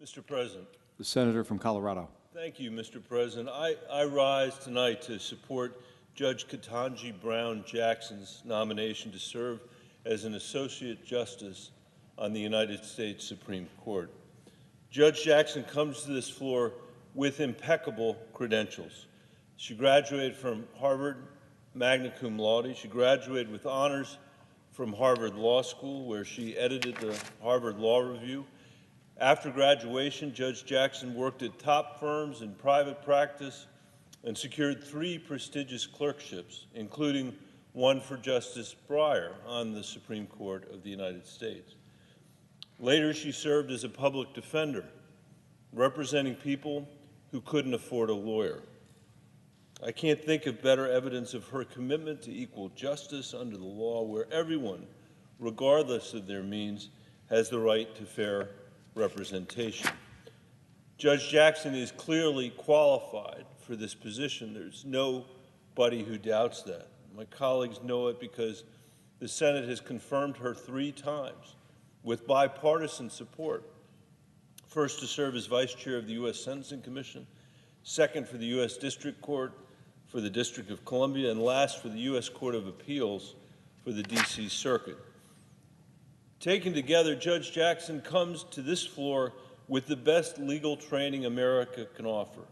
Mr. President. The senator from Colorado. Thank you, Mr. President. I rise tonight to support Judge Ketanji Brown Jackson's nomination to serve as an Associate Justice on the United States Supreme Court. Judge Jackson comes to this floor with impeccable credentials. She graduated from Harvard magna cum laude. She graduated with honors from Harvard Law School, where she edited the Harvard Law Review. After graduation, Judge Jackson worked at top firms in private practice and secured 3 prestigious clerkships, including one for Justice Breyer on the Supreme Court of the United States. Later, she served as a public defender, representing people who couldn't afford a lawyer. I can't think of better evidence of her commitment to equal justice under the law, where everyone, regardless of their means, has the right to fair representation. Judge Jackson is clearly qualified for this position. There's nobody who doubts that. My colleagues know it because the Senate has confirmed her 3 times with bipartisan support. First, to serve as Vice Chair of the U.S. Sentencing Commission, second for the U.S. District Court for the District of Columbia, and last for the U.S. Court of Appeals for the D.C. Circuit. Taken together, Judge Jackson comes to this floor with the best legal training America can offer,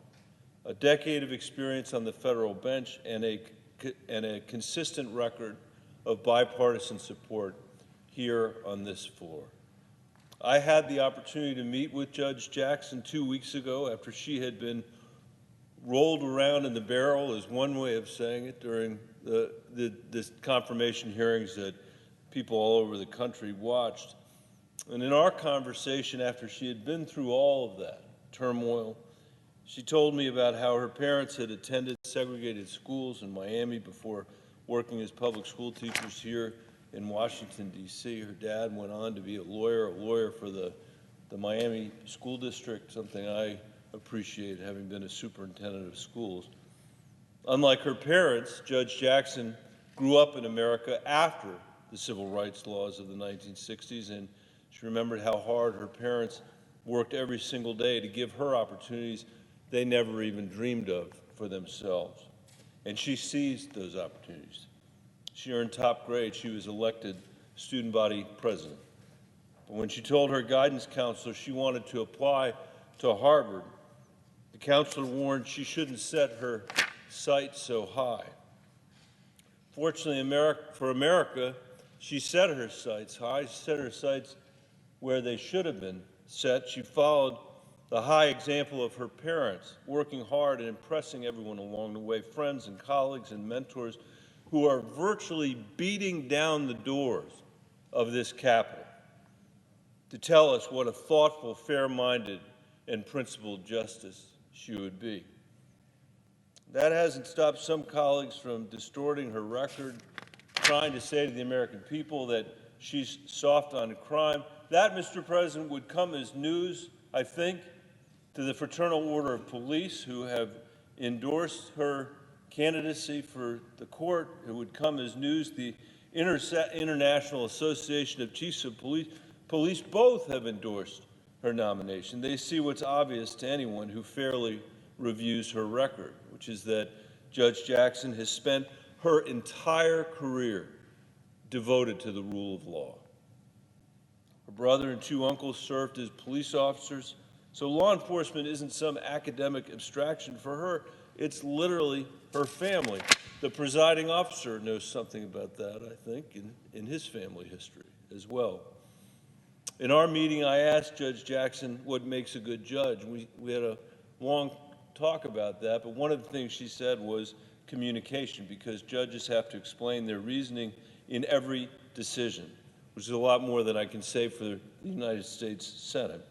a decade of experience on the federal bench, and a consistent record of bipartisan support here on this floor. I had the opportunity to meet with Judge Jackson 2 weeks ago after she had been rolled around in the barrel, is one way of saying it, during the confirmation hearings that people all over the country watched. And in our conversation, after she had been through all of that turmoil, she told me about how her parents had attended segregated schools in Miami before working as public school teachers here in Washington, D.C. Her dad went on to be a lawyer for the Miami School District, something I appreciate, having been a superintendent of schools. Unlike her parents, Judge Jackson grew up in America after the civil rights laws of the 1960s, and she remembered how hard her parents worked every single day to give her opportunities they never even dreamed of for themselves. And she seized those opportunities. She earned top grades. She was elected student body president. But when she told her guidance counselor she wanted to apply to Harvard, the counselor warned she shouldn't set her sights so high. Fortunately for America, she set her sights high. She set her sights where they should have been set. She followed the high example of her parents, working hard and impressing everyone along the way, friends and colleagues and mentors who are virtually beating down the doors of this Capitol to tell us what a thoughtful, fair-minded, and principled justice she would be. That hasn't stopped some colleagues from distorting her record, trying to say to the American people that she's soft on crime. That, Mr. President, would come as news, I think, to the Fraternal Order of Police, who have endorsed her candidacy for the court. It would come as news. The International Association of Chiefs of Police both have endorsed her nomination. They see what's obvious to anyone who fairly reviews her record, which is that Judge Jackson has spent her entire career devoted to the rule of law. Her brother and 2 uncles served as police officers, so law enforcement isn't some academic abstraction for her. It's literally her family. The presiding officer knows something about that, I think, in his family history as well. In our meeting, I asked Judge Jackson what makes a good judge. We had a long talk about that, but one of the things she said was communication, because judges have to explain their reasoning in every decision, which is a lot more than I can say for the United States Senate.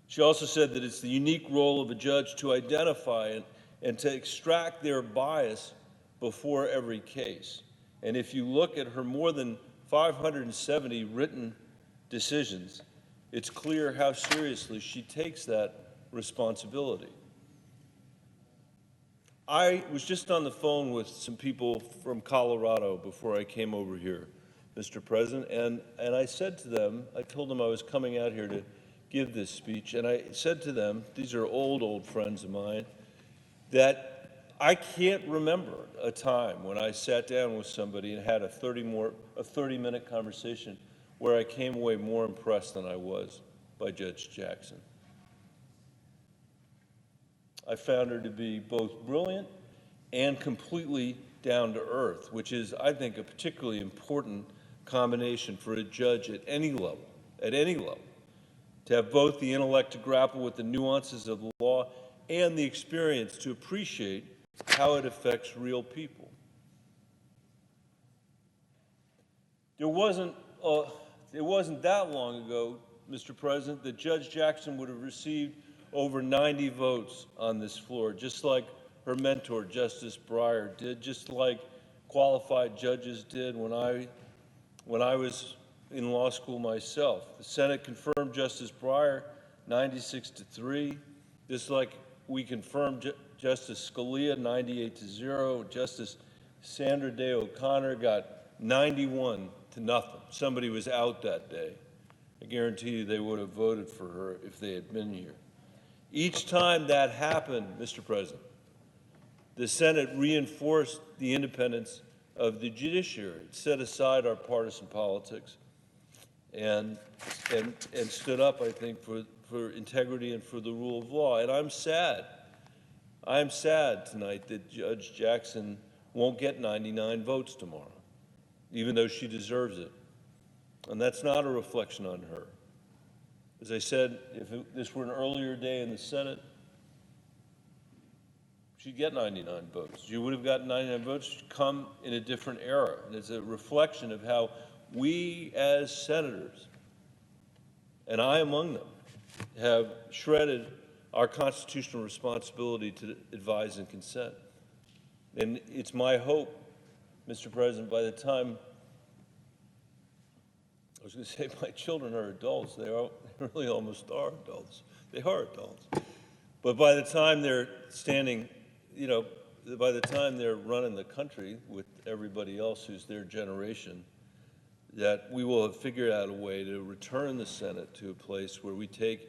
She also said that it's the unique role of a judge to identify and to extract their bias before every case. And if you look at her more than 570 written decisions, it's clear how seriously she takes that responsibility. I was just on the phone with some people from Colorado before I came over here, Mr. President, and I said to them, I told them I was coming out here to give this speech, and I said to them, these are old friends of mine, that I can't remember a time when I sat down with somebody and had a 30-minute conversation where I came away more impressed than I was by Judge Jackson. I found her to be both brilliant and completely down to earth, which is, I think, a particularly important combination for a judge at any level, to have both the intellect to grapple with the nuances of the law and the experience to appreciate how it affects real people. It wasn't that long ago, Mr. President, that Judge Jackson would have received over 90 votes on this floor, just like her mentor, Justice Breyer, did, just like qualified judges did when I was in law school myself. The Senate confirmed Justice Breyer 96-3, just like we confirmed Justice Scalia 98-0. Justice Sandra Day O'Connor got 91-0. Somebody was out that day. I guarantee you they would have voted for her if they had been here. Each time that happened, Mr. President, the Senate reinforced the independence of the judiciary. It set aside our partisan politics and stood up, I think, for integrity and for the rule of law. And I'm sad tonight that Judge Jackson won't get 99 votes tomorrow, even though she deserves it. And that's not a reflection on her. As I said, if this were an earlier day in the Senate, she'd get 99 votes. She would have gotten 99 votes. She'd come in a different era. And it's a reflection of how we as senators, and I among them, have shredded our constitutional responsibility to advise and consent. And it's my hope, Mr. President, by the time, I was going to say my children are adults. They really almost are adults. They are adults. But by the time they're standing, by the time they're running the country with everybody else who's their generation, that we will have figured out a way to return the Senate to a place where we take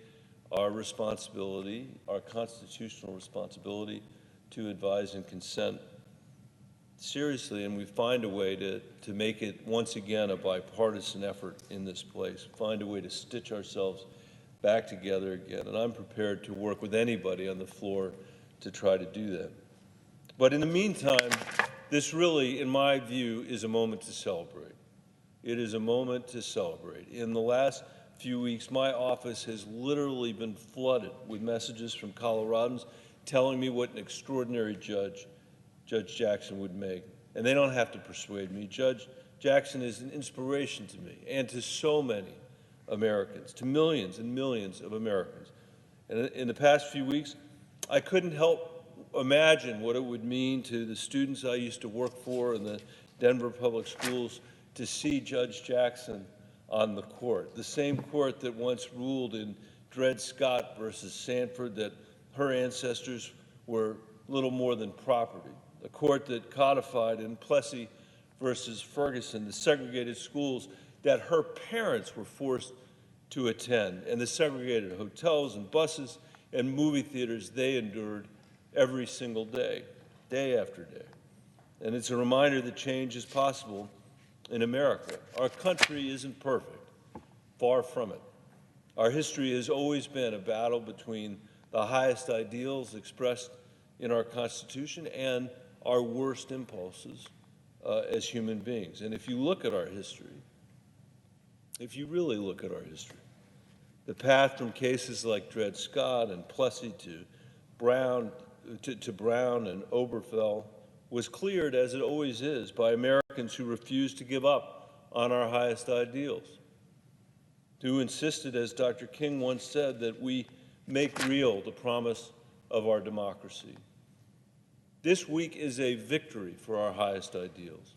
our responsibility, our constitutional responsibility to advise and consent seriously, and we find a way to make it once again a bipartisan effort in this place, find a way to stitch ourselves back together again. And I'm prepared to work with anybody on the floor to try to do that. But in the meantime, this really, in my view, is a moment to celebrate. It is a moment to celebrate. In the last few weeks, my office has literally been flooded with messages from Coloradans telling me what an extraordinary judge Judge Jackson would make. And they don't have to persuade me. Judge Jackson is an inspiration to me and to so many Americans, to millions and millions of Americans. And in the past few weeks, I couldn't help imagine what it would mean to the students I used to work for in the Denver public schools to see Judge Jackson on the court, the same court that once ruled in Dred Scott versus Sanford that her ancestors were little more than property, the court that codified in Plessy versus Ferguson the segregated schools that her parents were forced to attend, and the segregated hotels and buses and movie theaters they endured every single day, day after day. And it's a reminder that change is possible in America. Our country isn't perfect, far from it. Our history has always been a battle between the highest ideals expressed in our Constitution and our worst impulses as human beings. And if you look at our history, if you really look at our history, the path from cases like Dred Scott and Plessy to Brown and Obergefell was cleared, as it always is, by Americans who refused to give up on our highest ideals, who insisted, as Dr. King once said, that we make real the promise of our democracy. This week is a victory for our highest ideals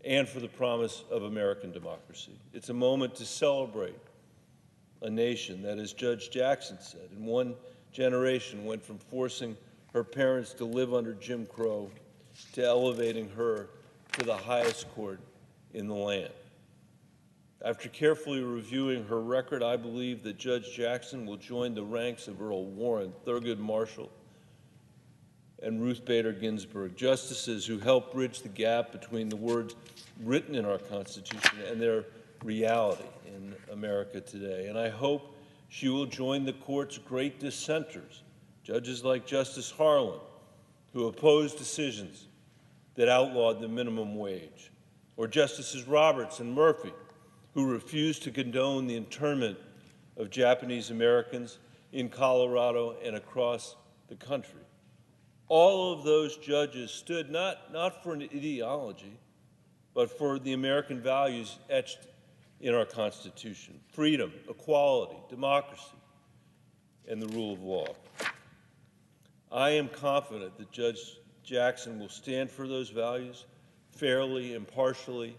and for the promise of American democracy. It's a moment to celebrate a nation that, as Judge Jackson said, in one generation went from forcing her parents to live under Jim Crow to elevating her to the highest court in the land. After carefully reviewing her record, I believe that Judge Jackson will join the ranks of Earl Warren, Thurgood Marshall, and Ruth Bader Ginsburg, justices who help bridge the gap between the words written in our Constitution and their reality in America today. And I hope she will join the court's great dissenters, judges like Justice Harlan, who opposed decisions that outlawed the minimum wage, or Justices Roberts and Murphy, who refused to condone the internment of Japanese Americans in Colorado and across the country. All of those judges stood not for an ideology, but for the American values etched in our Constitution: freedom, equality, democracy, and the rule of law. I am confident that Judge Jackson will stand for those values fairly, impartially,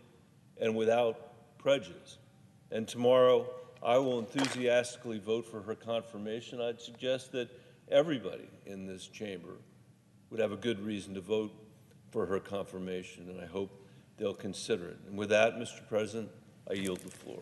and without prejudice. And tomorrow, I will enthusiastically vote for her confirmation. I'd suggest that everybody in this chamber would have a good reason to vote for her confirmation, and I hope they'll consider it. And with that, Mr. President, I yield the floor.